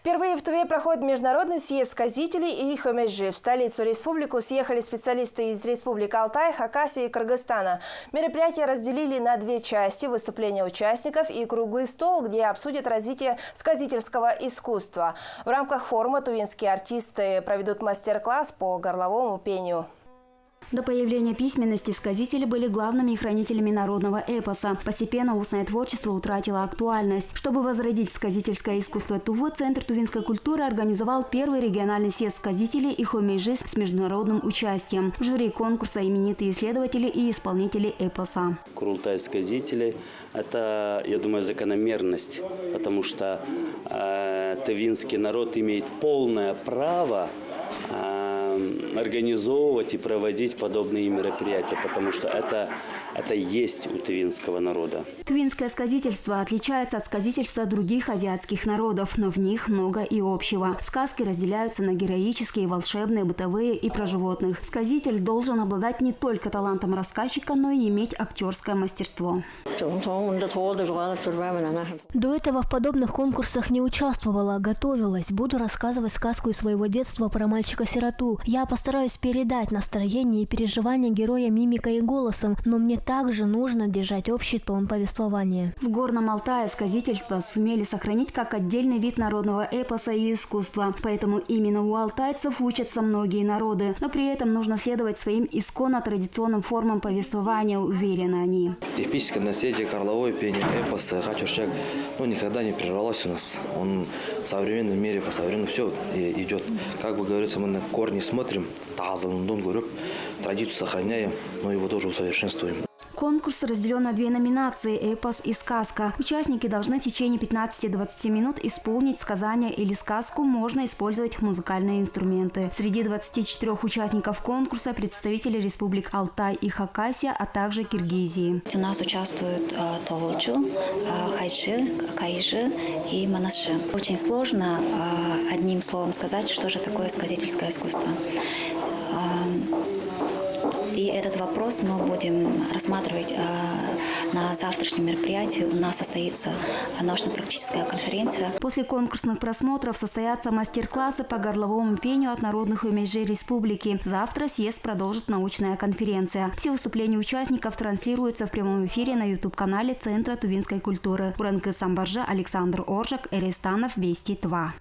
Впервые в Туве проходит международный съезд сказителей и их хомяжи. В столицу республику съехали специалисты из республик Алтай, Хакасии и Кыргызстана. Мероприятие разделили на две части – выступления участников и круглый стол, где обсудят развитие сказительского искусства. В рамках форума тувинские артисты проведут мастер-класс по горловому пению. До появления письменности сказители были главными хранителями народного эпоса. Постепенно устное творчество утратило актуальность. Чтобы возродить сказительское искусство Тувы, Центр тувинской культуры организовал первый региональный съезд сказителей и хомяжи с международным участием. В жюри конкурса именитые исследователи и исполнители эпоса. Курултай сказителей – это, я думаю, закономерность, потому что тувинский народ имеет полное право организовывать и проводить подобные мероприятия, потому что это есть у тувинского народа. Тувинское сказительство отличается от сказительства других азиатских народов, но в них много и общего. Сказки разделяются на героические, волшебные, бытовые и про животных. Сказитель должен обладать не только талантом рассказчика, но и иметь актерское мастерство. До этого в подобных конкурсах не участвовала, готовилась. Буду рассказывать сказку из своего детства про мальчика-сироту. Я постараюсь передать настроение и переживания героя мимикой и голосом, но мне также нужно держать общий тон повествования. В Горном Алтае сказительство сумели сохранить как отдельный вид народного эпоса и искусства. Поэтому именно у алтайцев учатся многие народы. Но при этом нужно следовать своим исконно традиционным формам повествования, уверены они. Эпическое наследие, горловое пение, эпосы, хачурчак, никогда не прервалось у нас. Он в современном мире, по современному все идет. Как бы говорится, мы на корни смотрим, традицию сохраняем, но его тоже усовершенствуем. Конкурс разделен на две номинации – эпос и сказка. Участники должны в течение 15-20 минут исполнить сказание или сказку, можно использовать музыкальные инструменты. Среди 24 участников конкурса представители республик Алтай и Хакасия, а также Киргизии. У нас участвуют Товолчу, Хайши, Кайжи и Манаши. Очень сложно одним словом сказать, что же такое сказительское искусство. И этот вопрос мы будем рассматривать на завтрашнем мероприятии. У нас состоится научно-практическая конференция. После конкурсных просмотров состоятся мастер-классы по горловому пению от народных хомяжей республики. Завтра съезд продолжит научная конференция. Все выступления участников транслируются в прямом эфире на YouTube-канале Центра тувинской культуры. Уранкы Самбаржа, Александр Оржак, Эрестанов, Вести 2.